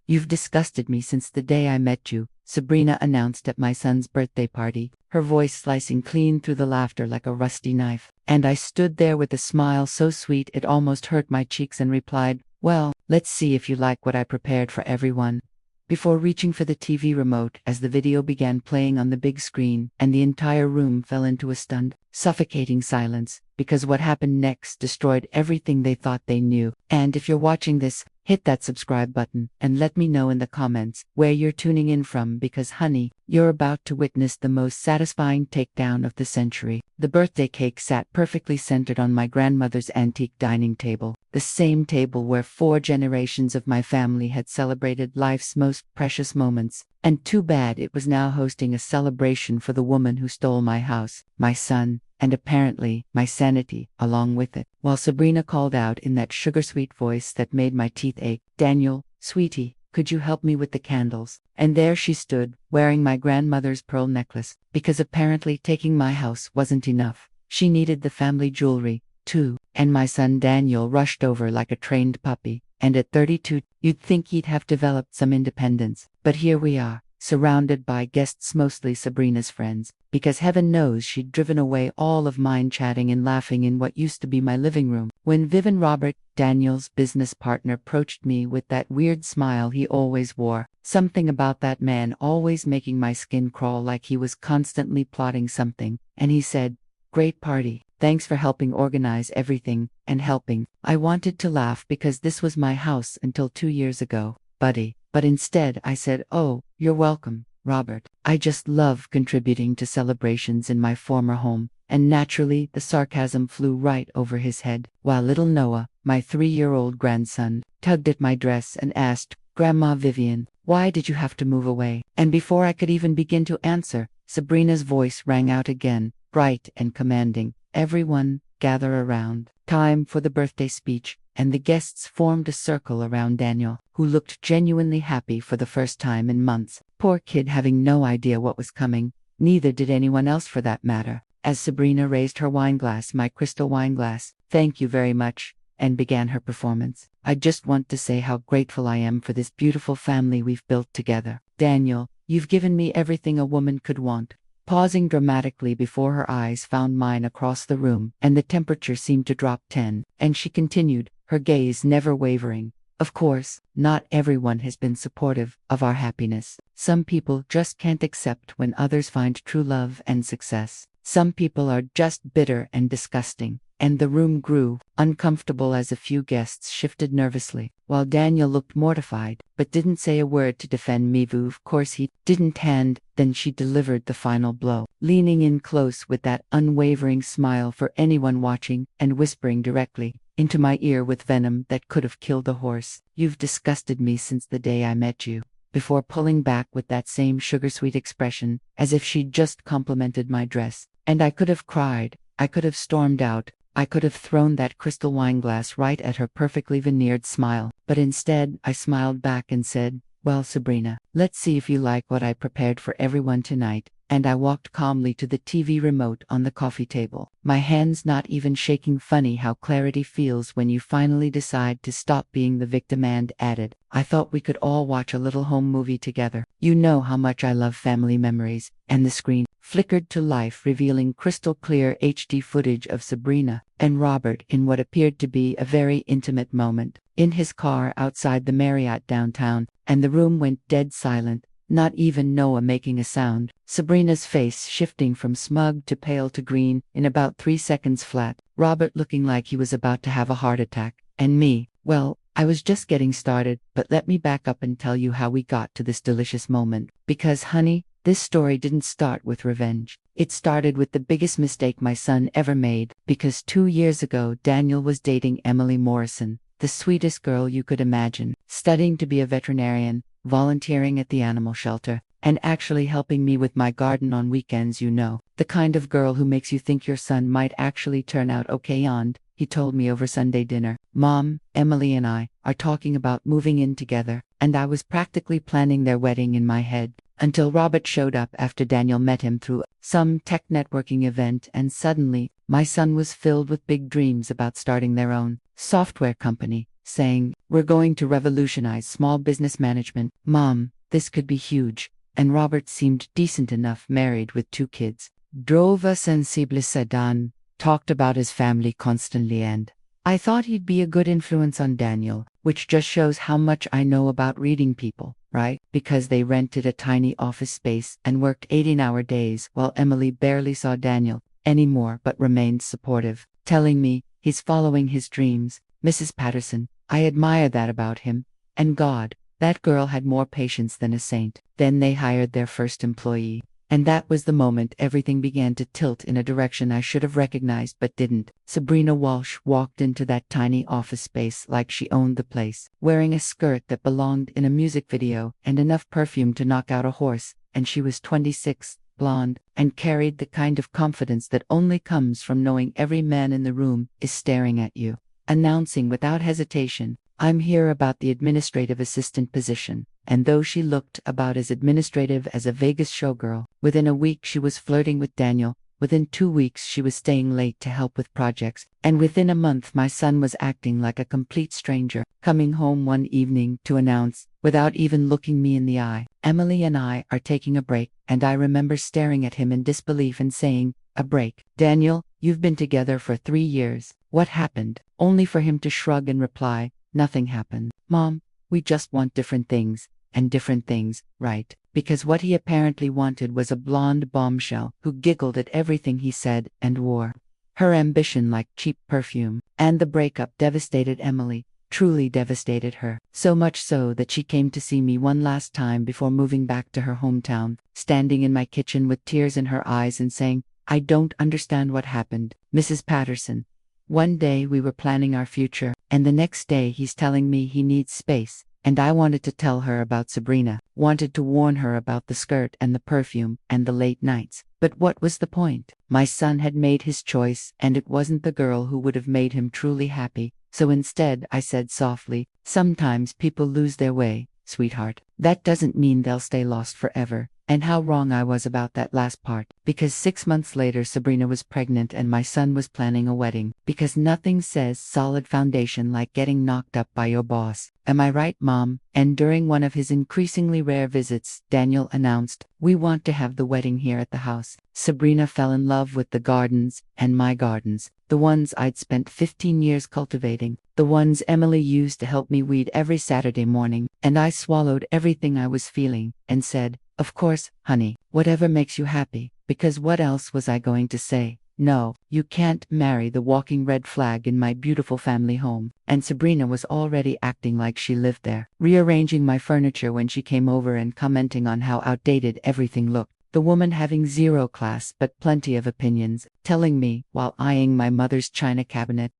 "You've disgusted me since the day I met you," Sabrina announced at my son's birthday party, her voice slicing clean through the laughter like a rusty knife. And I stood there with a smile so sweet it almost hurt my cheeks and replied, "Well, let's see if you like what I prepared for everyone." Before reaching for the TV remote as the video began playing on the big screen, and the entire room fell into a stunned, suffocating silence, because what happened next destroyed everything they thought they knew. And if you're watching this, hit that subscribe button and let me know in the comments where you're tuning in from, because honey, you're about to witness the most satisfying takedown of the century. The birthday cake sat perfectly centered on my grandmother's antique dining table, the same table where 4 generations of my family had celebrated life's most precious moments. And too bad it was now hosting a celebration for the woman who stole my house, my son, and apparently my sanity along with it. While Sabrina called out in that sugar-sweet voice that made my teeth ache, "Daniel, sweetie, could you help me with the candles?" And there she stood, wearing my grandmother's pearl necklace, because apparently taking my house wasn't enough. She needed the family jewelry, too. And my son Daniel rushed over like a trained puppy. And at 32, you'd think he'd have developed some independence. But here we are, surrounded by guests, mostly Sabrina's friends, because heaven knows she'd driven away all of mine chatting and laughing in what used to be my living room. When Vivian Robert, Daniel's business partner, approached me with that weird smile he always wore, something about that man always making my skin crawl like he was constantly plotting something, and he said, "Great party. Thanks for helping organize everything," and helping. I wanted to laugh because this was my house until 2 years ago, buddy. But instead I said, "Oh, you're welcome, Robert. I just love contributing to celebrations in my former home." And naturally the sarcasm flew right over his head, while little Noah, my 3-year-old grandson, tugged at my dress and asked, "Grandma Vivian, why did you have to move away?" And before I could even begin to answer, Sabrina's voice rang out again, bright and commanding, "Everyone, gather around. Time for the birthday speech." And the guests formed a circle around Daniel, who looked genuinely happy for the first time in months. Poor kid, having no idea what was coming. Neither did anyone else for that matter. As Sabrina raised her wineglass, my crystal wineglass, "Thank you very much," and began her performance. "I just want to say how grateful I am for this beautiful family we've built together. Daniel, you've given me everything a woman could want." Pausing dramatically before her eyes found mine across the room, and the temperature seemed to drop 10, and she continued, her gaze never wavering. "Of course, not everyone has been supportive of our happiness. Some people just can't accept when others find true love and success. Some people are just bitter and disgusting." And the room grew uncomfortable as a few guests shifted nervously, while Daniel looked mortified, but didn't say a word to defend me. Of course he didn't. And then she delivered the final blow, leaning in close with that unwavering smile for anyone watching, and whispering directly into my ear with venom that could have killed a horse, "You've disgusted me since the day I met you," before pulling back with that same sugar-sweet expression, as if she'd just complimented my dress. And I could have cried, I could have stormed out, I could have thrown that crystal wineglass right at her perfectly veneered smile, but instead I smiled back and said, "Well, Sabrina, let's see if you like what I prepared for everyone tonight." And I walked calmly to the TV remote on the coffee table, my hands not even shaking. Funny how clarity feels when you finally decide to stop being the victim, and added, "I thought we could all watch a little home movie together. You know how much I love family memories." And the screen flickered to life, revealing crystal clear HD footage of Sabrina and Robert in what appeared to be a very intimate moment, in his car outside the Marriott downtown, and the room went dead silent. Not even Noah making a sound, Sabrina's face shifting from smug to pale to green in about 3 seconds flat, Robert looking like he was about to have a heart attack, and me, well, I was just getting started. But let me back up and tell you how we got to this delicious moment. Because honey, this story didn't start with revenge. It started with the biggest mistake my son ever made, because 2 years ago Daniel was dating Emily Morrison, the sweetest girl you could imagine, studying to be a veterinarian, volunteering at the animal shelter, and actually helping me with my garden on weekends. You know, the kind of girl who makes you think your son might actually turn out okay. And he told me over Sunday dinner, "Mom, Emily and I are talking about moving in together," and I was practically planning their wedding in my head, until Robert showed up after Daniel met him through some tech networking event, and suddenly, my son was filled with big dreams about starting their own software company. saying, "We're going to revolutionize small business management. Mom, this could be huge." And Robert seemed decent enough, married with 2 kids. Drove a sensible sedan, talked about his family constantly, and I thought he'd be a good influence on Daniel, which just shows how much I know about reading people, right? Because they rented a tiny office space and worked 18-hour days while Emily barely saw Daniel anymore but remained supportive, telling me he's following his dreams. Mrs. Patterson, I admire that about him. And God, that girl had more patience than a saint. Then they hired their first employee. And that was the moment everything began to tilt in a direction I should have recognized but didn't. Sabrina Walsh walked into that tiny office space like she owned the place, wearing a skirt that belonged in a music video and enough perfume to knock out a horse, and she was 26, blonde, and carried the kind of confidence that only comes from knowing every man in the room is staring at you. Announcing without hesitation, "I'm here about the administrative assistant position." And though she looked about as administrative as a Vegas showgirl, within a week she was flirting with Daniel, within 2 weeks she was staying late to help with projects, and within a month my son was acting like a complete stranger, coming home one evening to announce, without even looking me in the eye, "Emily and I are taking a break." And I remember staring at him in disbelief and saying, "A break? Daniel, you've been together for 3 years. What happened?" Only for him to shrug and reply, "Nothing happened. Mom, we just want different things. And different things, right?" Because what he apparently wanted was a blonde bombshell who giggled at everything he said and wore her ambition like cheap perfume. And the breakup devastated Emily, truly devastated her, so much so that she came to see me one last time before moving back to her hometown, standing in my kitchen with tears in her eyes and saying, "I don't understand what happened, Mrs. Patterson. One day we were planning our future, and the next day he's telling me he needs space." And I wanted to tell her about Sabrina, wanted to warn her about the skirt and the perfume and the late nights. But what was the point? My son had made his choice, and it wasn't the girl who would have made him truly happy. So instead, I said softly, "Sometimes people lose their way, sweetheart. That doesn't mean they'll stay lost forever." And how wrong I was about that last part. Because 6 months later Sabrina was pregnant and my son was planning a wedding. Because nothing says solid foundation like getting knocked up by your boss. Am I right, Mom? And during one of his increasingly rare visits, Daniel announced, "We want to have the wedding here at the house." Sabrina fell in love with the gardens, and my gardens. The ones I'd spent 15 years cultivating. The ones Emily used to help me weed every Saturday morning. And I swallowed everything I was feeling, and said, "Of course, honey, whatever makes you happy." Because what else was I going to say? No, you can't marry the walking red flag in my beautiful family home. And Sabrina was already acting like she lived there, rearranging my furniture when she came over and commenting on how outdated everything looked. The woman having 0 class but plenty of opinions, telling me, while eyeing my mother's china cabinet,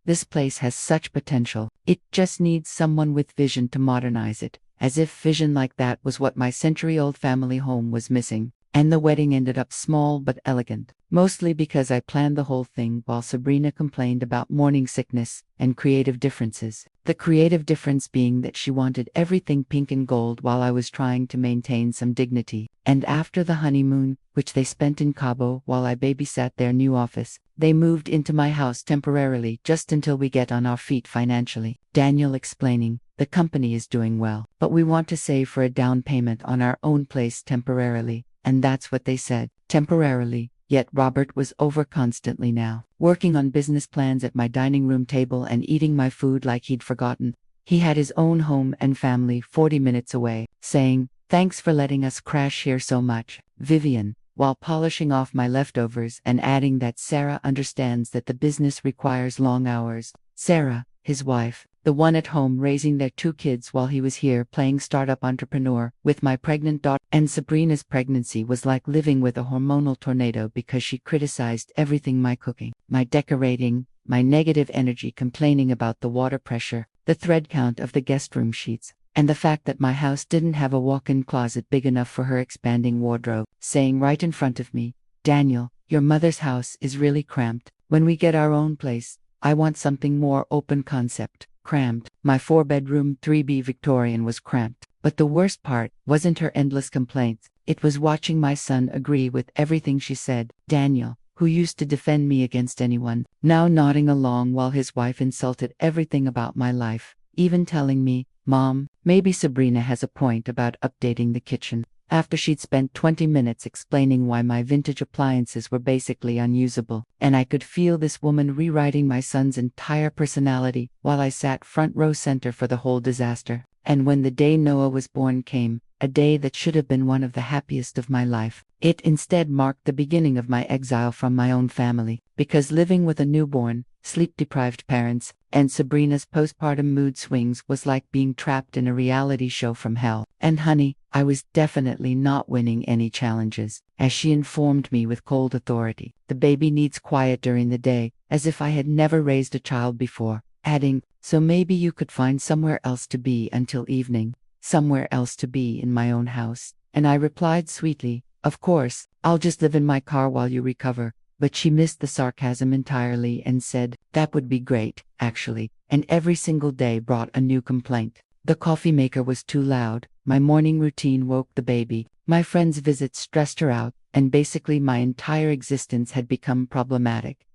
"This place has such potential. It just needs someone with vision to modernize it." As if vision like that was what my century-old family home was missing. And the wedding ended up small but elegant, mostly because I planned the whole thing while Sabrina complained about morning sickness and creative differences. The creative difference being that she wanted everything pink and gold while I was trying to maintain some dignity. And after the honeymoon, which they spent in Cabo while I babysat their new office, they moved into my house temporarily just until we get on our feet financially. Daniel explaining, "The company is doing well, but we want to save for a down payment on our own place temporarily." And that's what they said, temporarily. Yet Robert was over constantly now, working on business plans at my dining room table and eating my food like he'd forgotten he had his own home and family 40 minutes away, saying, "Thanks for letting us crash here so much, Vivian," while polishing off my leftovers and adding that Sarah understands that the business requires long hours. Sarah, his wife, the one at home raising their 2 kids while he was here playing startup entrepreneur with my pregnant daughter. And Sabrina's pregnancy was like living with a hormonal tornado because she criticized everything: my cooking, my decorating, my negative energy, complaining about the water pressure, the thread count of the guest room sheets, and the fact that my house didn't have a walk-in closet big enough for her expanding wardrobe, saying right in front of me, "Daniel, your mother's house is really cramped. When we get our own place, I want something more open concept." Cramped. My 4-bedroom 3B Victorian was cramped. But the worst part wasn't her endless complaints. It was watching my son agree with everything she said. "Daniel, who used to defend me against anyone, now nodding along while his wife insulted everything about my life, even telling me, "Mom, maybe Sabrina has a point about updating the kitchen," after she'd spent 20 minutes explaining why my vintage appliances were basically unusable. And I could feel this woman rewriting my son's entire personality while I sat front row center for the whole disaster. And when the day Noah was born came, a day that should have been one of the happiest of my life, it instead marked the beginning of my exile from my own family, because living with a newborn, sleep-deprived parents, and Sabrina's postpartum mood swings was like being trapped in a reality show from hell. And honey, I was definitely not winning any challenges, as she informed me with cold authority. The baby needs quiet during the day, as if I had never raised a child before, adding, "So maybe you could find somewhere else to be until evening, somewhere else to be in my own house." And I replied sweetly, "Of course, I'll just live in my car while you recover." But she missed the sarcasm entirely and said, "That would be great, actually." And every single day brought a new complaint. The coffee maker was too loud, my morning routine woke the baby, my friend's visits stressed her out, and basically my entire existence had become problematic.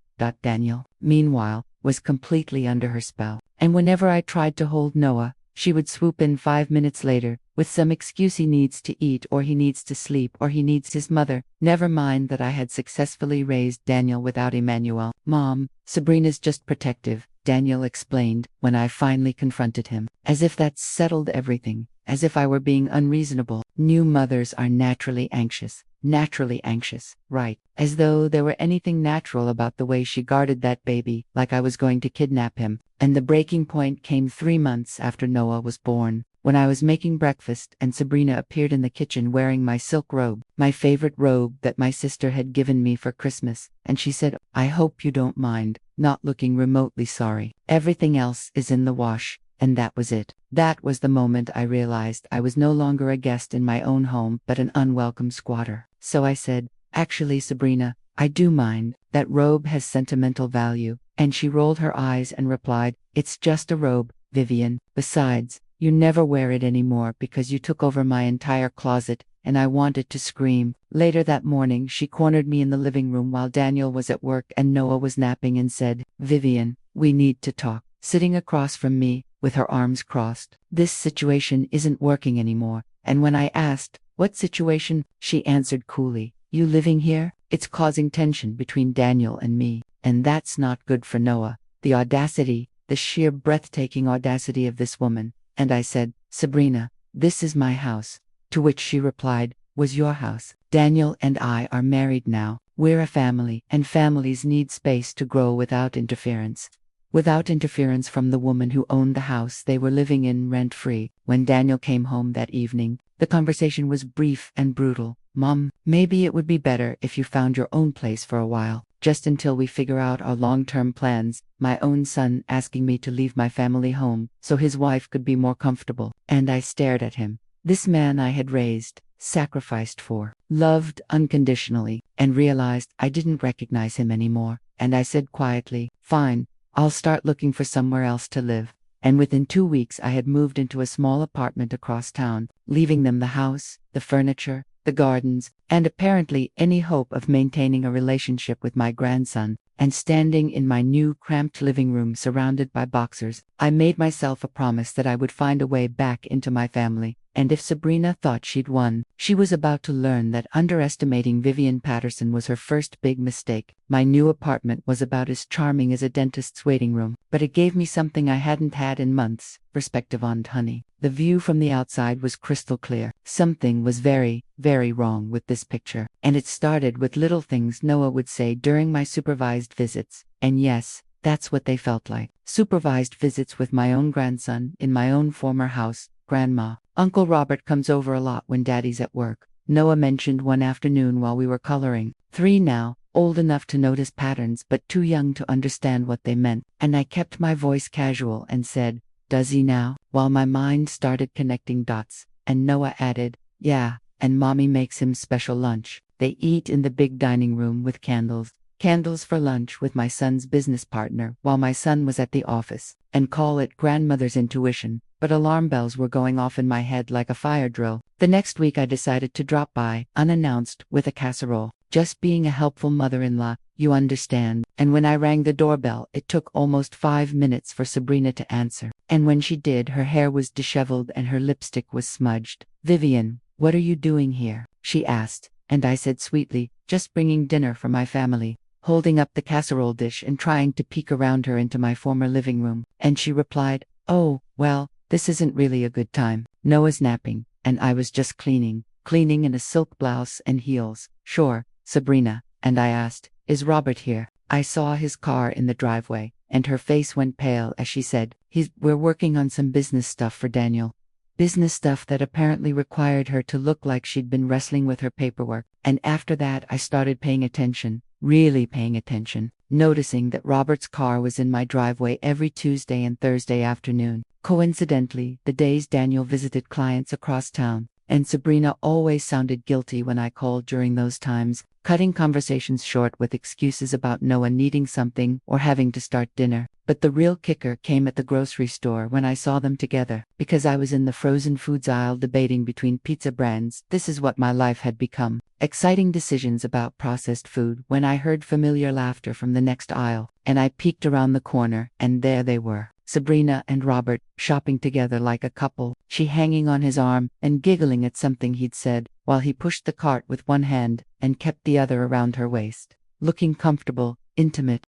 Daniel, meanwhile, was completely under her spell. And whenever I tried to hold Noah, she would swoop in 5 minutes later, with some excuse: he needs to eat, or he needs to sleep, or he needs his mother. Never mind that I had successfully raised Daniel without Emmanuel. "Mom, Sabrina's just protective," Daniel explained when I finally confronted him. As if that settled everything, as if I were being unreasonable. New mothers are naturally anxious. Naturally anxious, right? As though there were anything natural about the way she guarded that baby, like I was going to kidnap him. And the breaking point came 3 months after Noah was born, when I was making breakfast and Sabrina appeared in the kitchen wearing my silk robe, my favorite robe that my sister had given me for Christmas, and she said, "I hope you don't mind," not looking remotely sorry. "Everything else is in the wash." And that was it. That was the moment I realized I was no longer a guest in my own home, but an unwelcome squatter. So I said, "Actually, Sabrina, I do mind. That robe has sentimental value." And she rolled her eyes and replied, "It's just a robe, Vivian. Besides, you never wear it anymore because you took over my entire closet." And I wanted to scream. Later that morning, she cornered me in the living room while Daniel was at work and Noah was napping and said, "Vivian, we need to talk." Sitting across from me, with her arms crossed. "This situation isn't working anymore." And when I asked, "What situation?" she answered coolly, "You living here? It's causing tension between Daniel and me. And that's not good for Noah." The audacity, the sheer breathtaking audacity of this woman. And I said, "Sabrina, this is my house." To which she replied, "Was your house. Daniel and I are married now. We're a family, and families need space to grow without interference." Without interference from the woman who owned the house they were living in rent-free. When Daniel came home that evening, the conversation was brief and brutal. "Mom, maybe it would be better if you found your own place for a while, just until we figure out our long-term plans." My own son asking me to leave my family home so his wife could be more comfortable. And I stared at him. This man I had raised, sacrificed for, loved unconditionally, and realized I didn't recognize him anymore. And I said quietly, "Fine. I'll start looking for somewhere else to live." And within 2 weeks I had moved into a small apartment across town, leaving them the house, the furniture, the gardens, and apparently any hope of maintaining a relationship with my grandson. And standing in my new cramped living room surrounded by boxers, I made myself a promise that I would find a way back into my family. And if Sabrina thought she'd won, she was about to learn that underestimating Vivian Patterson was her first big mistake. My new apartment was about as charming as a dentist's waiting room, but it gave me something I hadn't had in months: perspective on honey. The view from the outside was crystal clear. Something was very, very wrong with this picture. And it started with little things Noah would say during my supervised visits. And yes, that's what they felt like. Supervised visits with my own grandson in my own former house. "Grandma, Uncle Robert comes over a lot when Daddy's at work," Noah mentioned one afternoon while we were coloring. 3 now, old enough to notice patterns but too young to understand what they meant. And I kept my voice casual and said, "Does he now?" while my mind started connecting dots. And Noah added, "Yeah, and Mommy makes him special lunch." They eat in the big dining room with candles. Candles for lunch with my son's business partner while my son was at the office. And call it grandmother's intuition, but alarm bells were going off in my head like a fire drill. The next week I decided to drop by, unannounced, with a casserole. Just being a helpful mother-in-law, you understand. And when I rang the doorbell, it took almost 5 minutes for Sabrina to answer. And when she did, her hair was disheveled and her lipstick was smudged. Vivian, what are you doing here? She asked, and I said sweetly, just bringing dinner for my family, holding up the casserole dish and trying to peek around her into my former living room. And she replied, oh, well, this isn't really a good time. Noah's napping, and I was just cleaning in a silk blouse and heels. Sure, Sabrina. And I asked, is Robert here? I saw his car in the driveway, and her face went pale as she said, we're working on some business stuff for Daniel. Business stuff that apparently required her to look like she'd been wrestling with her paperwork. And after that, I started paying attention, really paying attention, noticing that Robert's car was in my driveway every Tuesday and Thursday afternoon. Coincidentally, the days Daniel visited clients across town. And Sabrina always sounded guilty when I called during those times, cutting conversations short with excuses about Noah needing something or having to start dinner. But the real kicker came at the grocery store when I saw them together, because I was in the frozen foods aisle debating between pizza brands. This is what my life had become. Exciting decisions about processed food when I heard familiar laughter from the next aisle, and I peeked around the corner, and there they were. Sabrina and Robert, shopping together like a couple, she hanging on his arm and giggling at something he'd said, while he pushed the cart with one hand and kept the other around her waist, looking comfortable, intimate,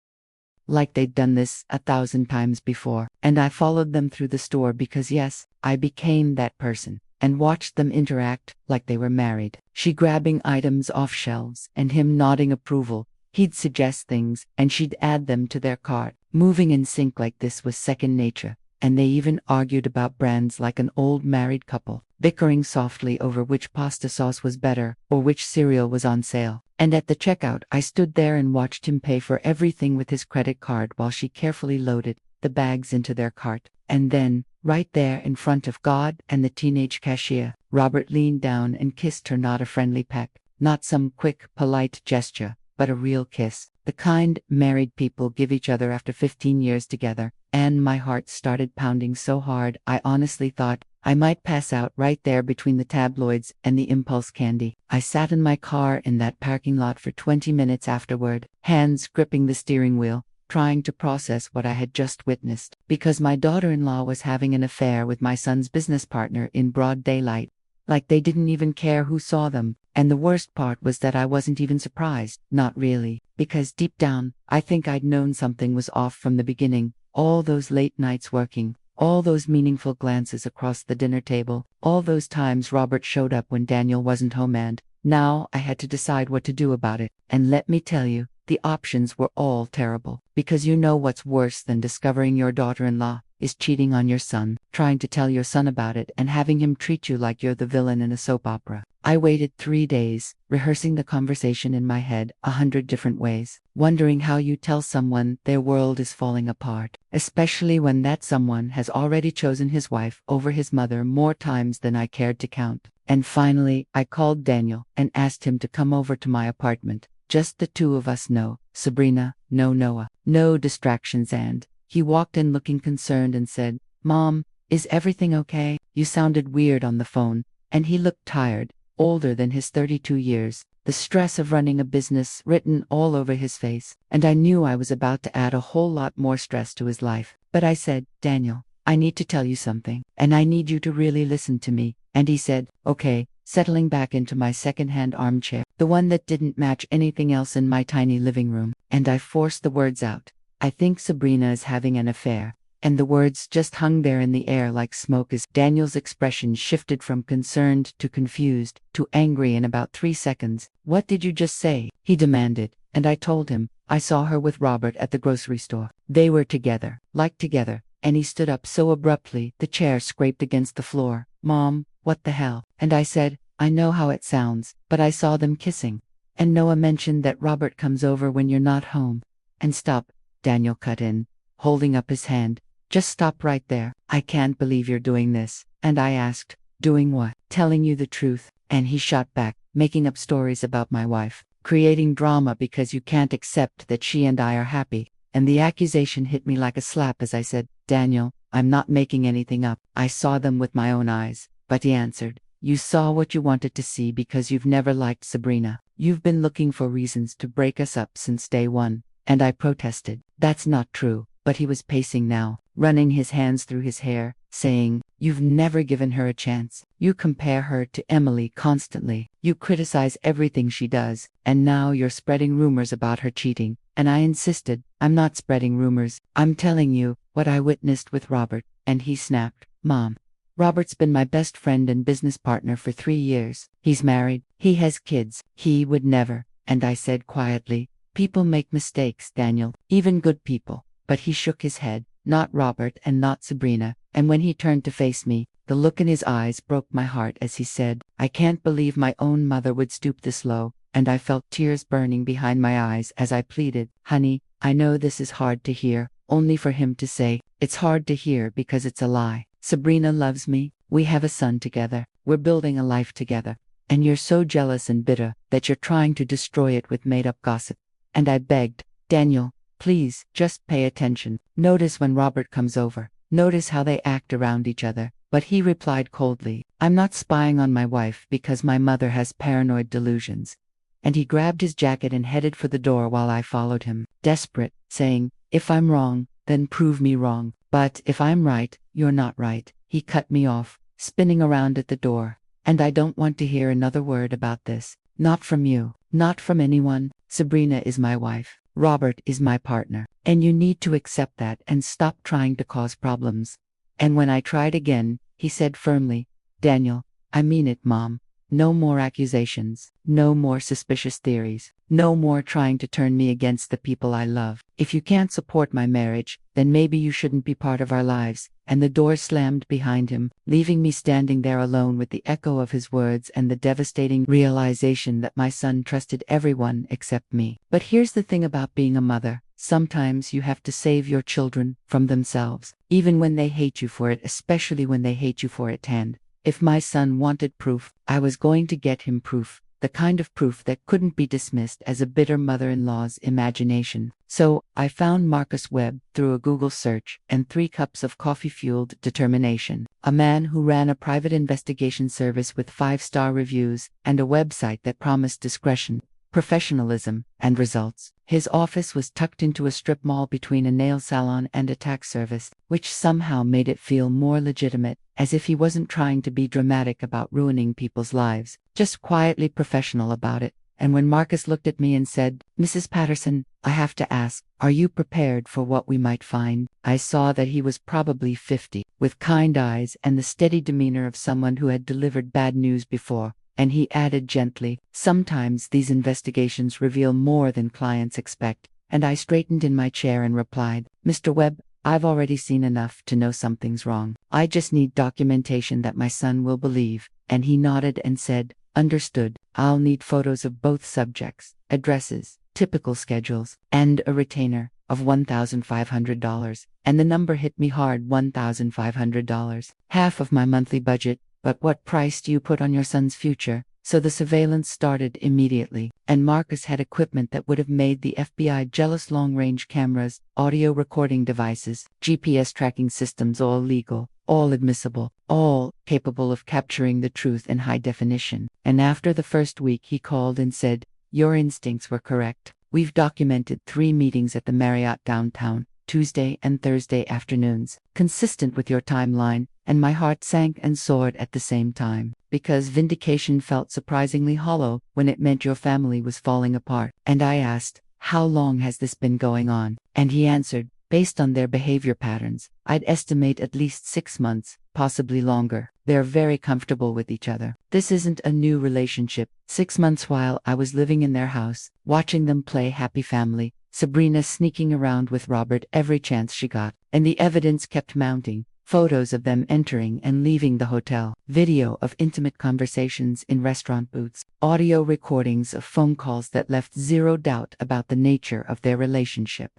like they'd done this 1,000 times before. And I followed them through the store because yes, I became that person, and watched them interact like they were married. She grabbing items off shelves and him nodding approval. He'd suggest things, and she'd add them to their cart. Moving in sync like this was second nature, and they even argued about brands like an old married couple, bickering softly over which pasta sauce was better or which cereal was on sale. And at the checkout, I stood there and watched him pay for everything with his credit card while she carefully loaded the bags into their cart. And then, right there in front of God and the teenage cashier, Robert leaned down and kissed her, not a friendly peck, not some quick, polite gesture, but a real kiss, the kind married people give each other after 15 years together. And my heart started pounding so hard I honestly thought I might pass out right there between the tabloids and the impulse candy. I sat in my car in that parking lot for 20 minutes afterward, hands gripping the steering wheel, trying to process what I had just witnessed, because my daughter-in-law was having an affair with my son's business partner in broad daylight, like they didn't even care who saw them. And the worst part was that I wasn't even surprised, not really, because deep down, I think I'd known something was off from the beginning. All those late nights working, all those meaningful glances across the dinner table, all those times Robert showed up when Daniel wasn't home, and now I had to decide what to do about it. And let me tell you, the options were all terrible, because you know what's worse than discovering your daughter-in-law is cheating on your son, trying to tell your son about it and having him treat you like you're the villain in a soap opera. I waited 3 days, rehearsing the conversation in my head 100 different ways, wondering how you tell someone their world is falling apart, especially when that someone has already chosen his wife over his mother more times than I cared to count. And finally, I called Daniel and asked him to come over to my apartment. Just the two of us, no Sabrina, no Noah, no distractions. And he walked in looking concerned and said, Mom, is everything okay? You sounded weird on the phone. And he looked tired, older than his 32 years, the stress of running a business written all over his face. And I knew I was about to add a whole lot more stress to his life. But I said, Daniel, I need to tell you something, and I need you to really listen to me. And he said, okay, settling back into my second-hand armchair, the one that didn't match anything else in my tiny living room. And I forced the words out. I think Sabrina is having an affair. And the words just hung there in the air like smoke as Daniel's expression shifted from concerned to confused to angry in about 3 seconds. What did you just say? He demanded. And I told him, I saw her with Robert at the grocery store. They were together, like together. And he stood up so abruptly, the chair scraped against the floor. Mom, what the hell? And I said, I know how it sounds, but I saw them kissing. And Noah mentioned that Robert comes over when you're not home. And stop, Daniel cut in, holding up his hand. Just stop right there. I can't believe you're doing this. And I asked, doing what? Telling you the truth. And he shot back, making up stories about my wife, creating drama because you can't accept that she and I are happy. And the accusation hit me like a slap as I said, Daniel, I'm not making anything up. I saw them with my own eyes. But he answered, You saw what you wanted to see because you've never liked Sabrina. You've been looking for reasons to break us up since day one. And I protested. That's not true. But he was pacing now, running his hands through his hair, saying, "You've never given her a chance. You compare her to Emily constantly. You criticize everything she does, and now you're spreading rumors about her cheating." And I insisted, "I'm not spreading rumors. I'm telling you what I witnessed with Robert." And he snapped, "Mom, Robert's been my best friend and business partner for 3 years. He's married. He has kids. He would never." And I said quietly, "People make mistakes, Daniel, even good people." But he shook his head. "Not Robert and not Sabrina." And when he turned to face me, the look in his eyes broke my heart as he said, "I can't believe my own mother would stoop this low." And I felt tears burning behind my eyes as I pleaded, "Honey, I know this is hard to hear," only for him to say, "It's hard to hear because it's a lie. Sabrina loves me. We have a son together. We're building a life together. And you're so jealous and bitter that you're trying to destroy it with made-up gossip." And I begged, "Daniel, please, just pay attention. Notice when Robert comes over. Notice how they act around each other." But he replied coldly, "I'm not spying on my wife because my mother has paranoid delusions." And he grabbed his jacket and headed for the door while I followed him, desperate, saying, "If I'm wrong, then prove me wrong. But if I'm right, you're not right." He cut me off, spinning around at the door. "And I don't want to hear another word about this. Not from you. Not from anyone. Sabrina is my wife. Robert is my partner. And you need to accept that and stop trying to cause problems." And when I tried again, he said firmly, "Daniel, I mean it, Mom. No more accusations. No more suspicious theories. No more trying to turn me against the people I love. If you can't support my marriage, then maybe you shouldn't be part of our lives." And the door slammed behind him, leaving me standing there alone with the echo of his words and the devastating realization that my son trusted everyone except me. But here's the thing about being a mother. Sometimes you have to save your children from themselves, even when they hate you for it, especially when they hate you for it. And if my son wanted proof, I was going to get him proof. The kind of proof that couldn't be dismissed as a bitter mother-in-law's imagination. So, I found Marcus Webb through a Google search and 3 cups of coffee-fueled determination. A man who ran a private investigation service with 5-star reviews and a website that promised discretion, professionalism, and results. His office was tucked into a strip mall between a nail salon and a tax service, which somehow made it feel more legitimate, as if he wasn't trying to be dramatic about ruining people's lives, just quietly professional about it. And when Marcus looked at me and said, "Mrs. Patterson, I have to ask, are you prepared for what we might find?" I saw that he was probably 50, with kind eyes and the steady demeanor of someone who had delivered bad news before. And he added gently, "Sometimes these investigations reveal more than clients expect." And I straightened in my chair and replied, "Mr. Webb, I've already seen enough to know something's wrong. I just need documentation that my son will believe." And he nodded and said, "Understood. I'll need photos of both subjects, addresses, typical schedules, and a retainer of $1,500. And the number hit me hard, $1,500. Half of my monthly budget. But what price do you put on your son's future? So the surveillance started immediately, and Marcus had equipment that would have made the FBI jealous: long-range cameras, audio recording devices, GPS tracking systems, all legal, all admissible, all capable of capturing the truth in high definition. And after the first week he called and said, "Your instincts were correct. We've documented 3 meetings at the Marriott downtown, Tuesday and Thursday afternoons, consistent with your timeline." And my heart sank and soared at the same time, because vindication felt surprisingly hollow when it meant your family was falling apart. And I asked, "How long has this been going on?" And he answered, "Based on their behavior patterns, I'd estimate at least 6 months, possibly longer. They're very comfortable with each other. This isn't a new relationship." 6 months while I was living in their house, watching them play happy family, Sabrina sneaking around with Robert every chance she got, and the evidence kept mounting. Photos of them entering and leaving the hotel, video of intimate conversations in restaurant booths, audio recordings of phone calls that left zero doubt about the nature of their relationship.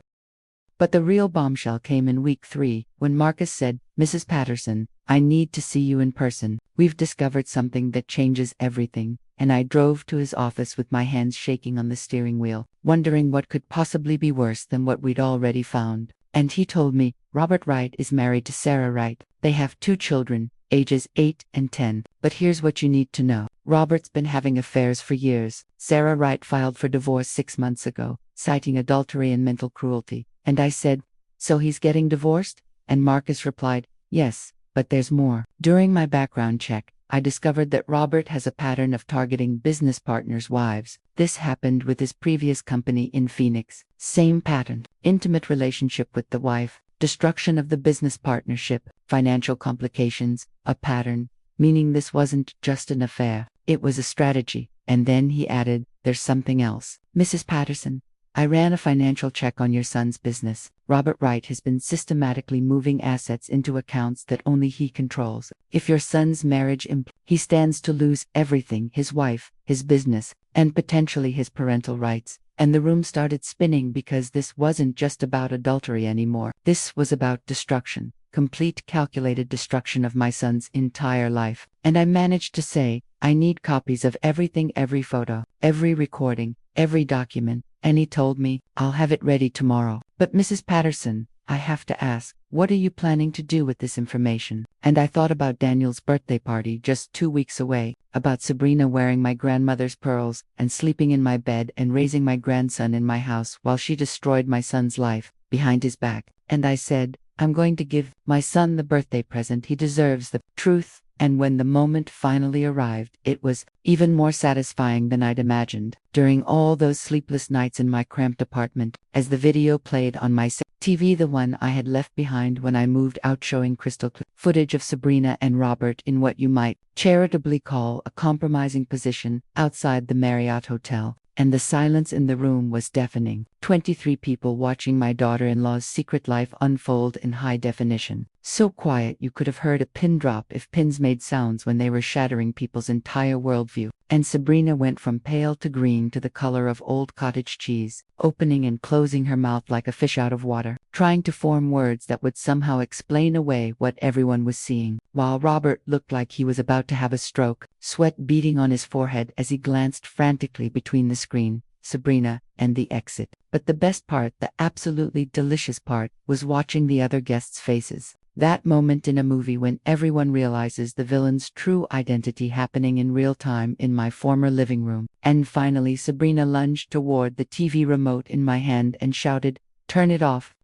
But the real bombshell came in week 3, when Marcus said, "Mrs. Patterson, I need to see you in person. We've discovered something that changes everything." And I drove to his office with my hands shaking on the steering wheel, wondering what could possibly be worse than what we'd already found. And he told me, "Robert Wright is married to Sarah Wright. They have 2 children, ages 8 and 10. But here's what you need to know. Robert's been having affairs for years. Sarah Wright filed for divorce 6 months ago, citing adultery and mental cruelty. And I said, so he's getting divorced? And Marcus replied, yes, but there's more. During my background check, I discovered that Robert has a pattern of targeting business partners' wives. This happened with his previous company in Phoenix. Same pattern. Intimate relationship with the wife, destruction of the business partnership, financial complications, a pattern, meaning this wasn't just an affair, it was a strategy. And then he added, there's something else. Mrs. Patterson, I ran a financial check on your son's business. Robert Wright has been systematically moving assets into accounts that only he controls. If your son's marriage he stands to lose everything, his wife, his business, and potentially his parental rights. And the room started spinning because this wasn't just about adultery anymore. This was about destruction, complete calculated destruction of my son's entire life. And I managed to say, I need copies of everything, every photo, every recording, every document. And he told me, I'll have it ready tomorrow. But Mrs. Patterson, I have to ask, what are you planning to do with this information? And I thought about Daniel's birthday party just 2 weeks away, about Sabrina wearing my grandmother's pearls and sleeping in my bed and raising my grandson in my house while she destroyed my son's life, behind his back. And I said, I'm going to give my son the birthday present he deserves, the truth. And when the moment finally arrived, it was even more satisfying than I'd imagined. During all those sleepless nights in my cramped apartment, as the video played on my TV, the one I had left behind when I moved out, showing crystal clear footage of Sabrina and Robert in what you might charitably call a compromising position outside the Marriott Hotel. And the silence in the room was deafening. 23 people watching my daughter-in-law's secret life unfold in high definition. So quiet you could have heard a pin drop if pins made sounds when they were shattering people's entire worldview. And Sabrina went from pale to green to the color of old cottage cheese, opening and closing her mouth like a fish out of water, trying to form words that would somehow explain away what everyone was seeing, while Robert looked like he was about to have a stroke, sweat beading on his forehead as he glanced frantically between the screen, Sabrina, and the exit. But the best part, the absolutely delicious part, was watching the other guests' faces. That moment in a movie when everyone realizes the villain's true identity, happening in real time in my former living room. And finally Sabrina lunged toward the TV remote in my hand and shouted, turn it off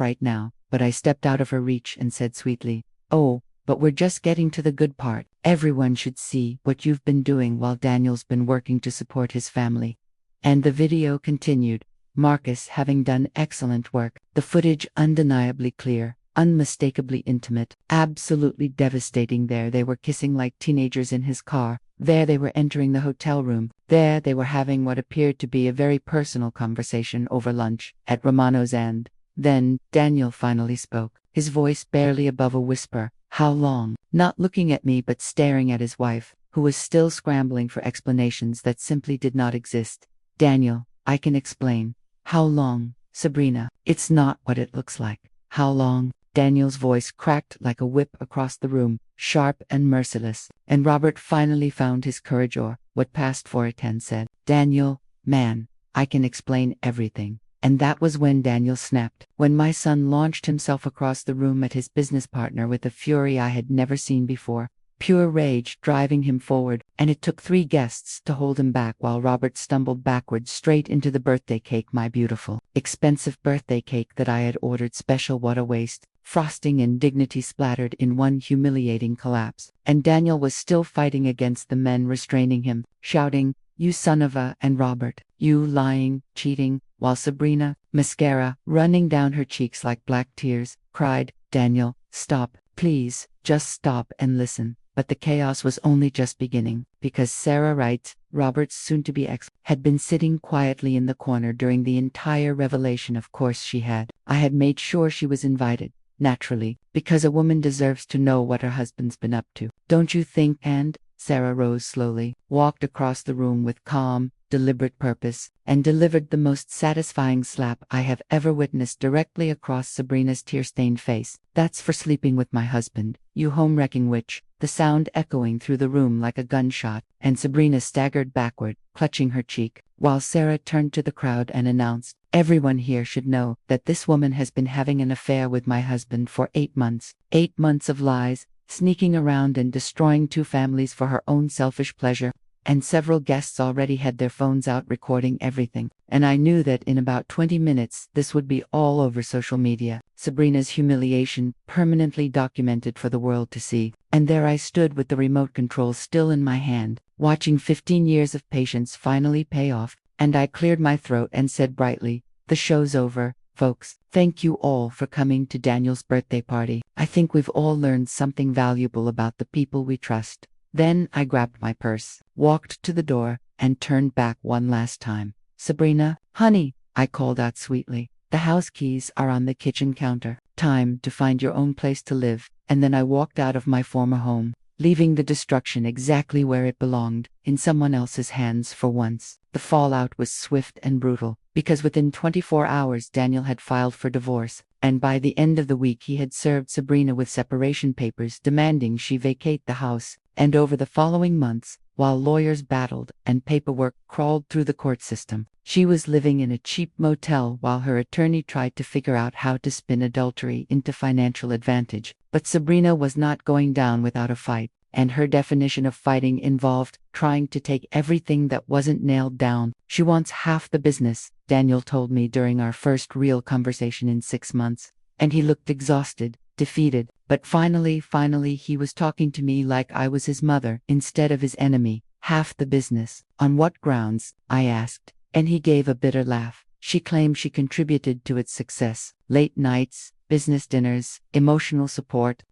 right now. But I stepped out of her reach and said sweetly, oh, but we're just getting to the good part. Everyone should see what you've been doing while Daniel's been working to support his family. And the video continued, Marcus having done excellent work, the footage undeniably clear, unmistakably intimate, absolutely devastating. There they were kissing like teenagers in his car. There they were entering the hotel room. There they were having what appeared to be a very personal conversation over lunch at Romano's, and then Daniel finally spoke, his voice barely above a whisper. How long? Not looking at me but staring at his wife, who was still scrambling for explanations that simply did not exist. Daniel, I can explain. How long, Sabrina? It's not what it looks like. How long? Daniel's voice cracked like a whip across the room, sharp and merciless. And Robert finally found his courage, or what passed for it, and said, Daniel, man, I can explain everything. And that was when Daniel snapped, when my son launched himself across the room at his business partner with a fury I had never seen before. Pure rage driving him forward, and it took 3 guests to hold him back while Robert stumbled backwards straight into the birthday cake, my beautiful, expensive birthday cake that I had ordered special. What a waste. Frosting and dignity splattered in one humiliating collapse. And Daniel was still fighting against the men restraining him, shouting, you son of a, and Robert, you lying, cheating, while Sabrina, mascara running down her cheeks like black tears, cried, Daniel, stop, please, just stop and listen. But the chaos was only just beginning, because Sarah Wright, Robert's soon-to-be ex, had been sitting quietly in the corner during the entire revelation. Of course she had. I had made sure she was invited, naturally, because a woman deserves to know what her husband's been up to. Don't you think? And Sarah rose slowly, walked across the room with calm, deliberate purpose, and delivered the most satisfying slap I have ever witnessed directly across Sabrina's tear-stained face. That's for sleeping with my husband, you home-wrecking witch. The sound echoing through the room like a gunshot, and Sabrina staggered backward, clutching her cheek, while Sarah turned to the crowd and announced, everyone here should know that this woman has been having an affair with my husband for 8 months. 8 months of lies, sneaking around and destroying two families for her own selfish pleasure. And several guests already had their phones out recording everything. And I knew that in about 20 minutes this would be all over social media. Sabrina's humiliation permanently documented for the world to see. And there I stood with the remote control still in my hand, watching 15 years of patience finally pay off. And I cleared my throat and said brightly, "The show's over, folks. Thank you all for coming to Daniel's birthday party. I think we've all learned something valuable about the people we trust." Then I grabbed my purse, walked to the door, and turned back one last time. "Sabrina, honey," I called out sweetly, "the house keys are on the kitchen counter. Time to find your own place to live." And then I walked out of my former home, leaving the destruction exactly where it belonged, in someone else's hands for once. The fallout was swift and brutal, because within 24 hours Daniel had filed for divorce, and by the end of the week he had served Sabrina with separation papers demanding she vacate the house. And over the following months, while lawyers battled and paperwork crawled through the court system, she was living in a cheap motel while her attorney tried to figure out how to spin adultery into financial advantage. But Sabrina was not going down without a fight, and her definition of fighting involved trying to take everything that wasn't nailed down. "She wants half the business," Daniel told me during our first real conversation in 6 months. And he looked exhausted, defeated, but finally he was talking to me like I was his mother instead of his enemy. "Half the business. On what grounds?" I asked, and he gave a bitter laugh. "She claimed she contributed to its success. Late nights, business dinners, emotional support,"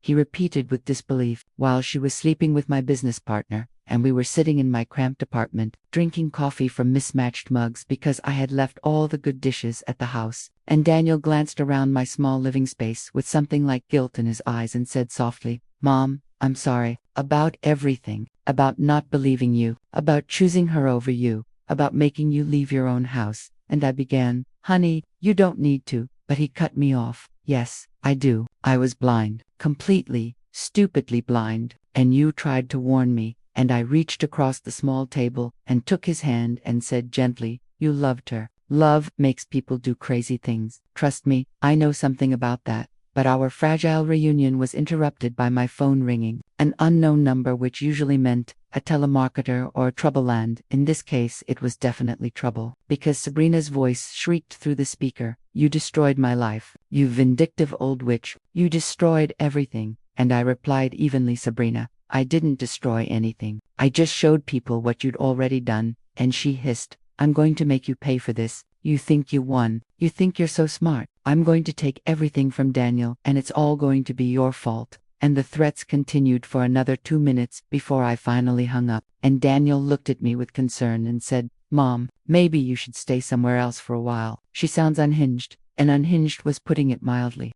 he repeated with disbelief, "while she was sleeping with my business partner, and we were sitting in my cramped apartment, drinking coffee from mismatched mugs because I had left all the good dishes at the house." And Daniel glanced around my small living space with something like guilt in his eyes and said softly, "Mom, I'm sorry. About everything. About not believing you. About choosing her over you. About making you leave your own house." And I began, "Honey, you don't need to." But he cut me off. "Yes, I do. I was blind. Completely, stupidly blind. And you tried to warn me." And I reached across the small table and took his hand and said gently, "You loved her. Love makes people do crazy things. Trust me, I know something about that." But our fragile reunion was interrupted by my phone ringing, an unknown number which usually meant a telemarketer or troubleland. In this case, it was definitely trouble, because Sabrina's voice shrieked through the speaker, "You destroyed my life. You vindictive old witch. You destroyed everything." And I replied evenly, "Sabrina, I didn't destroy anything. I just showed people what you'd already done." And she hissed, "I'm going to make you pay for this. You think you won. You think you're so smart. I'm going to take everything from Daniel, and it's all going to be your fault." And the threats continued for another 2 minutes before I finally hung up. And Daniel looked at me with concern and said, "Mom, maybe you should stay somewhere else for a while. She sounds unhinged." And unhinged was putting it mildly.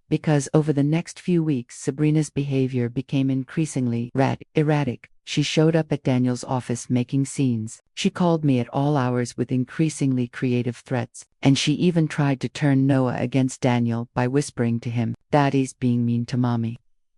Because over the next few weeks, Sabrina's behavior became increasingly erratic. She showed up at Daniel's office making scenes. She called me at all hours with increasingly creative threats. And she even tried to turn Noah against Daniel by whispering to him, "Daddy's being mean to Mommy."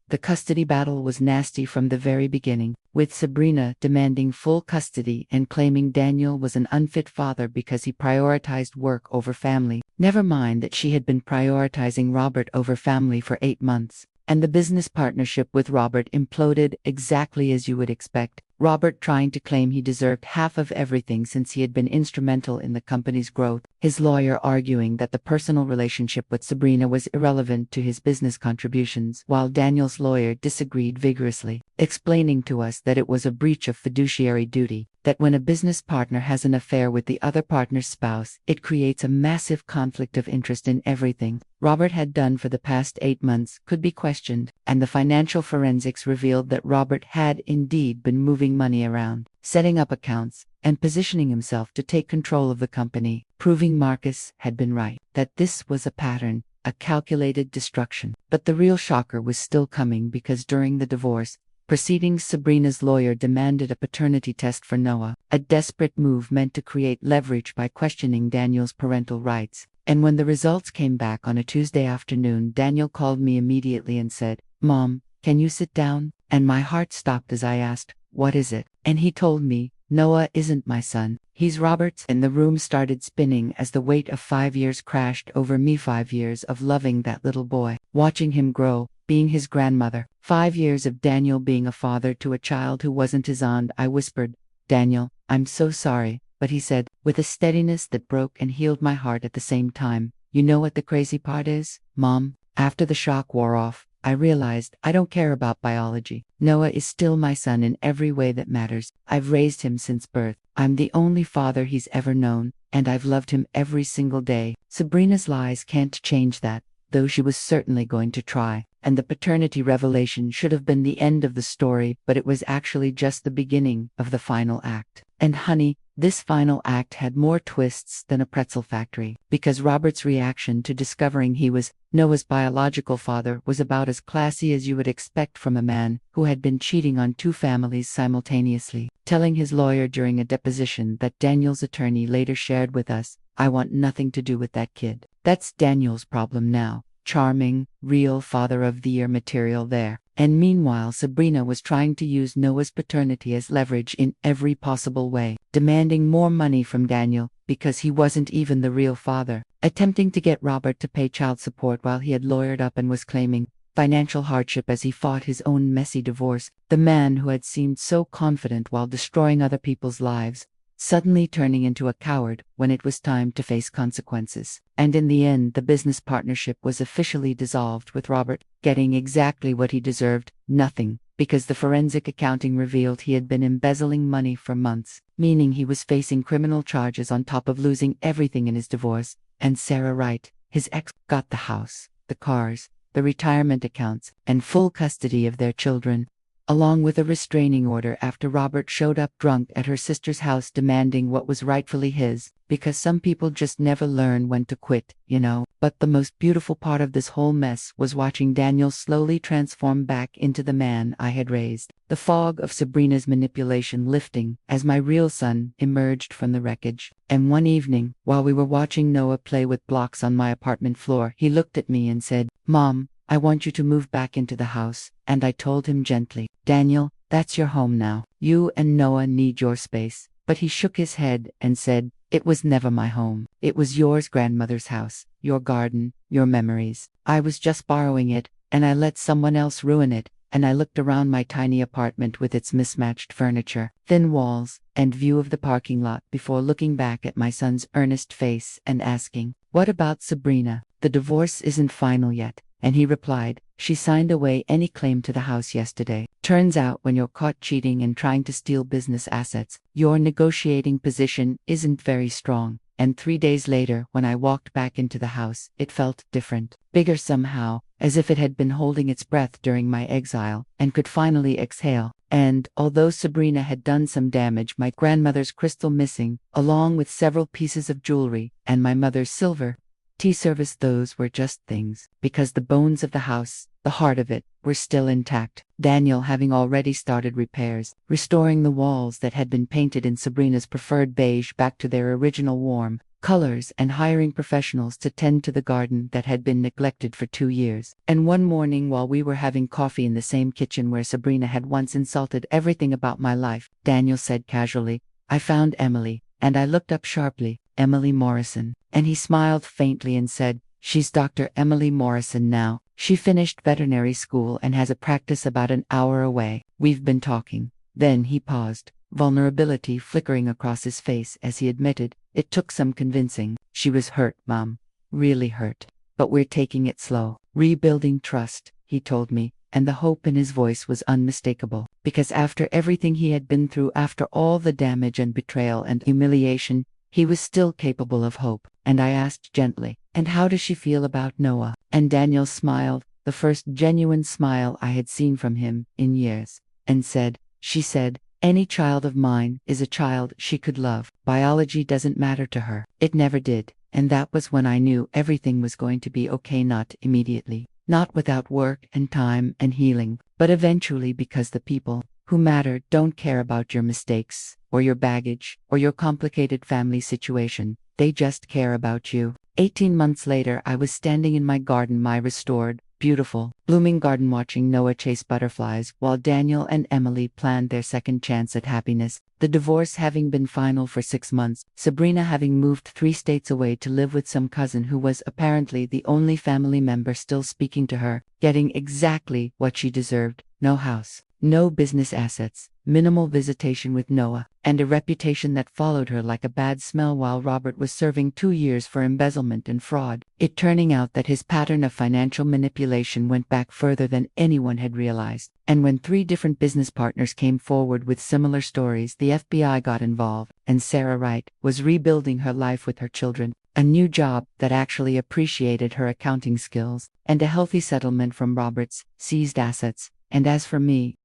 The custody battle was nasty from the very beginning, with Sabrina demanding full custody and claiming Daniel was an unfit father because he prioritized work over family. Never mind that she had been prioritizing Robert over family for 8 months. And the business partnership with Robert imploded exactly as you would expect. Robert trying to claim he deserved half of everything since he had been instrumental in the company's growth, his lawyer arguing that the personal relationship with Sabrina was irrelevant to his business contributions, while Daniel's lawyer disagreed vigorously, explaining to us that it was a breach of fiduciary duty, that when a business partner has an affair with the other partner's spouse, it creates a massive conflict of interest in everything Robert had done for the past 8 months could be questioned, and the financial forensics revealed that Robert had indeed been moving money around, setting up accounts, and positioning himself to take control of the company, proving Marcus had been right, that this was a pattern, a calculated destruction. But the real shocker was still coming, because during the divorce proceedings, Sabrina's lawyer demanded a paternity test for Noah, a desperate move meant to create leverage by questioning Daniel's parental rights. And when the results came back on a Tuesday afternoon, Daniel called me immediately and said, "Mom, can you sit down?" And my heart stopped as I asked, "What is it?" And he told me, "Noah isn't my son. He's Robert's." And the room started spinning as the weight of 5 years crashed over me. 5 years of loving that little boy, watching him grow, being his grandmother. 5 years of Daniel being a father to a child who wasn't his own. I whispered, "Daniel, I'm so sorry," but he said, with a steadiness that broke and healed my heart at the same time, "You know what the crazy part is, Mom? After the shock wore off, I realized I don't care about biology. Noah is still my son in every way that matters. I've raised him since birth. I'm the only father he's ever known, and I've loved him every single day." Sabrina's lies can't change that, though she was certainly going to try. And the paternity revelation should have been the end of the story, but it was actually just the beginning of the final act. And honey, this final act had more twists than a pretzel factory, because Robert's reaction to discovering he was Noah's biological father was about as classy as you would expect from a man who had been cheating on two families simultaneously, telling his lawyer during a deposition that Daniel's attorney later shared with us, "I want nothing to do with that kid." That's Daniel's problem now. Charming, real Father of the Year material there. And meanwhile, Sabrina was trying to use Noah's paternity as leverage in every possible way, demanding more money from Daniel because he wasn't even the real father, attempting to get Robert to pay child support while he had lawyered up and was claiming financial hardship as he fought his own messy divorce. The man who had seemed so confident while destroying other people's lives, suddenly turning into a coward when it was time to face consequences. And in the end, the business partnership was officially dissolved, with Robert getting exactly what he deserved, nothing, because the forensic accounting revealed he had been embezzling money for months, meaning he was facing criminal charges on top of losing everything in his divorce. And Sarah Wright, his ex, got the house, the cars, the retirement accounts, and full custody of their children, along with a restraining order after Robert showed up drunk at her sister's house demanding what was rightfully his, because some people just never learn when to quit, you know. But the most beautiful part of this whole mess was watching Daniel slowly transform back into the man I had raised, the fog of Sabrina's manipulation lifting as my real son emerged from the wreckage. And one evening, while we were watching Noah play with blocks on my apartment floor, he looked at me and said, "Mom, I want you to move back into the house." And I told him gently, "Daniel, that's your home now. You and Noah need your space." But he shook his head and said, "It was never my home. It was yours, grandmother's house, your garden, your memories. I was just borrowing it, and I let someone else ruin it." And I looked around my tiny apartment with its mismatched furniture, thin walls, and view of the parking lot before looking back at my son's earnest face and asking, "What about Sabrina? The divorce isn't final yet." And he replied, "She signed away any claim to the house yesterday. Turns out when you're caught cheating and trying to steal business assets, your negotiating position isn't very strong." And 3 days later, when I walked back into the house, it felt different, bigger somehow, as if it had been holding its breath during my exile, and could finally exhale. And, although Sabrina had done some damage, my grandmother's crystal missing, along with several pieces of jewelry, and my mother's silver tea service, those were just things, because the bones of the house, the heart of it, were still intact. Daniel having already started repairs, restoring the walls that had been painted in Sabrina's preferred beige back to their original warm colors, and hiring professionals to tend to the garden that had been neglected for 2 years. And one morning, while we were having coffee in the same kitchen where Sabrina had once insulted everything about my life, Daniel said casually, "I found Emily." And I looked up sharply, "Emily Morrison." And he smiled faintly and said, "She's Dr. Emily Morrison now. She finished veterinary school and has a practice about an hour away. We've been talking." Then he paused, vulnerability flickering across his face as he admitted, "It took some convincing. She was hurt, Mom. Really hurt. But we're taking it slow. Rebuilding trust," he told me, and the hope in his voice was unmistakable. Because after everything he had been through, after all the damage and betrayal and humiliation, he was still capable of hope. And I asked gently, "And how does she feel about Noah?" And Daniel smiled, the first genuine smile I had seen from him in years, and said, "She said, any child of mine is a child she could love. Biology doesn't matter to her. It never did." And that was when I knew everything was going to be okay, not immediately, not without work and time and healing, but eventually, because the people who matter don't care about your mistakes, or your baggage, or your complicated family situation. They just care about you. 18 months later, I was standing in my garden, my restored, beautiful, blooming garden watching Noah chase butterflies while Daniel and Emily planned their second chance at happiness. The divorce having been final for 6 months, Sabrina having moved 3 states away to live with some cousin who was apparently the only family member still speaking to her, getting exactly what she deserved: no house, no business assets, minimal visitation with Noah, and a reputation that followed her like a bad smell while Robert was serving 2 years for embezzlement and fraud. It turning out that his pattern of financial manipulation went back further than anyone had realized. And when 3 different business partners came forward with similar stories, the FBI got involved, and Sarah Wright was rebuilding her life with her children, a new job that actually appreciated her accounting skills, and a healthy settlement from Robert's seized assets. And as for me,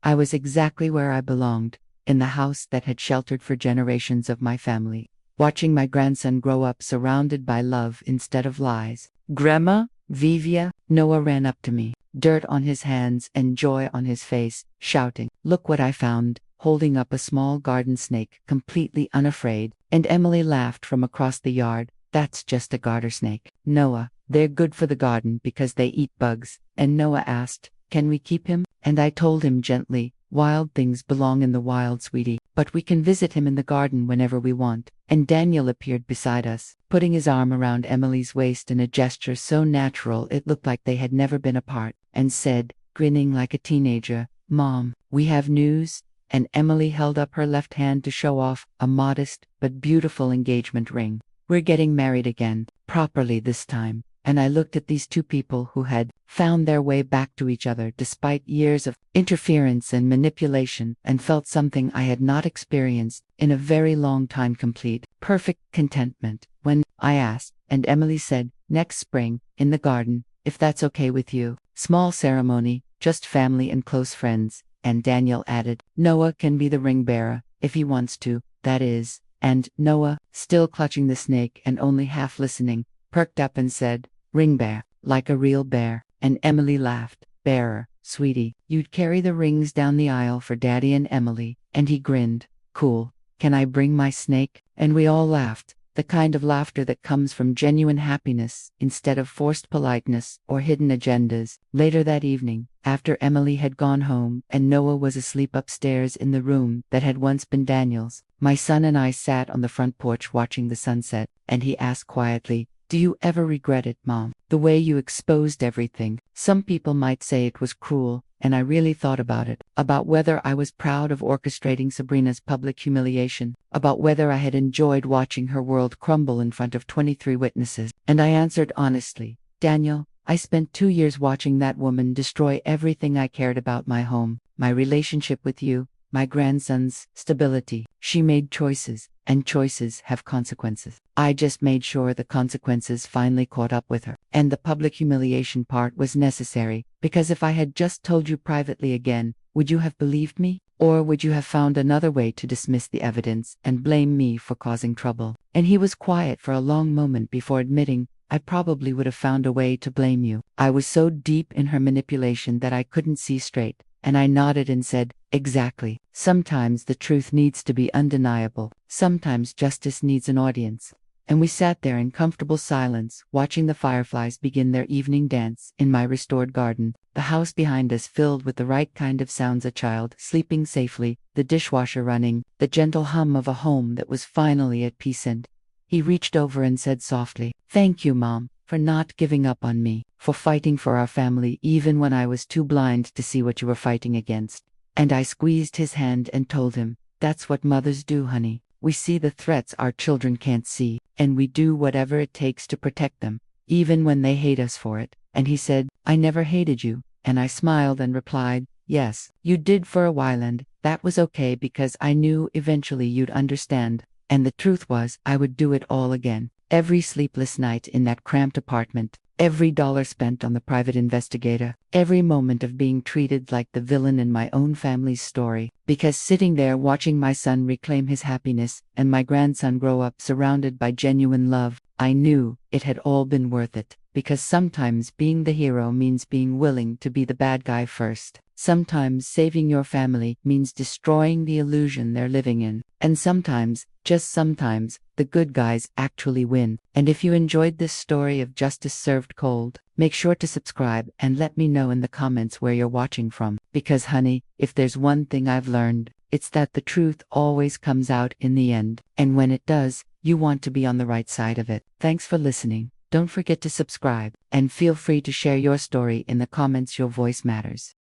I was exactly where I belonged, in the house that had sheltered for generations of my family, watching my grandson grow up surrounded by love instead of lies. Grandma, Vivia, Noah ran up to me, dirt on his hands and joy on his face, shouting, "Look what I found," holding up a small garden snake, completely unafraid, and Emily laughed from across the yard, "That's just a garter snake, Noah. They're good for the garden because they eat bugs." And Noah asked, "Can we keep him?" And I told him gently, "Wild things belong in the wild, sweetie, but we can visit him in the garden whenever we want." And Daniel appeared beside us, putting his arm around Emily's waist in a gesture so natural it looked like they had never been apart, and said, grinning like a teenager, "Mom, we have news." And Emily held up her left hand to show off a modest but beautiful engagement ring. "We're getting married again, properly this time." And I looked at these 2 people who had found their way back to each other despite years of interference and manipulation, and felt something I had not experienced in a very long time: complete, perfect contentment. When I asked, and Emily said, "Next spring, in the garden, if that's okay with you. Small ceremony, just family and close friends." And Daniel added, "Noah can be the ring bearer, if he wants to, that is." And Noah, still clutching the snake and only half listening, perked up and said, "Ring bear, like a real bear." And Emily laughed, "Bearer, sweetie, you'd carry the rings down the aisle for Daddy and Emily." And he grinned, "Cool, can I bring my snake?" And we all laughed, the kind of laughter that comes from genuine happiness instead of forced politeness or hidden agendas. Later that evening, after Emily had gone home and Noah was asleep upstairs in the room that had once been Daniel's, my son and I sat on the front porch watching the sunset, and he asked quietly, "Do you ever regret it, Mom? The way you exposed everything? Some people might say it was cruel." And I really thought about it, about whether I was proud of orchestrating Sabrina's public humiliation, about whether I had enjoyed watching her world crumble in front of 23 witnesses. And I answered honestly, "Daniel, I spent 2 years watching that woman destroy everything I cared about: my home, my relationship with you, my grandson's stability. She made choices, and choices have consequences. I just made sure the consequences finally caught up with her. And the public humiliation part was necessary, because if I had just told you privately again, would you have believed me? Or would you have found another way to dismiss the evidence and blame me for causing trouble?" And he was quiet for a long moment before admitting, "I probably would have found a way to blame you." I was so deep in her manipulation that I couldn't see straight, and I nodded and said, "Exactly. Sometimes the truth needs to be undeniable. Sometimes justice needs an audience." And we sat there in comfortable silence, watching the fireflies begin their evening dance in my restored garden, the house behind us filled with the right kind of sounds: a child sleeping safely, the dishwasher running, the gentle hum of a home that was finally at peace. And he reached over and said softly, "Thank you, Mom, for not giving up on me, for fighting for our family even when I was too blind to see what you were fighting against." And I squeezed his hand and told him, "That's what mothers do, honey. We see the threats our children can't see, and we do whatever it takes to protect them, even when they hate us for it." And he said, "I never hated you." And I smiled and replied, "Yes, you did for a while, and that was okay because I knew eventually you'd understand." And the truth was, I would do it all again. Every sleepless night in that cramped apartment, every dollar spent on the private investigator, every moment of being treated like the villain in my own family's story. Because sitting there watching my son reclaim his happiness and my grandson grow up surrounded by genuine love, I knew it had all been worth it. Because sometimes being the hero means being willing to be the bad guy first. Sometimes saving your family means destroying the illusion they're living in. And sometimes, just sometimes, the good guys actually win. And if you enjoyed this story of justice served cold, Make sure to subscribe and let me know in the comments where you're watching from. Because honey, if there's one thing I've learned, it's that the truth always comes out in the end. And when it does, you want to be on the right side of it. Thanks for listening. Don't forget to subscribe, and feel free to share your story in the comments. Your voice matters.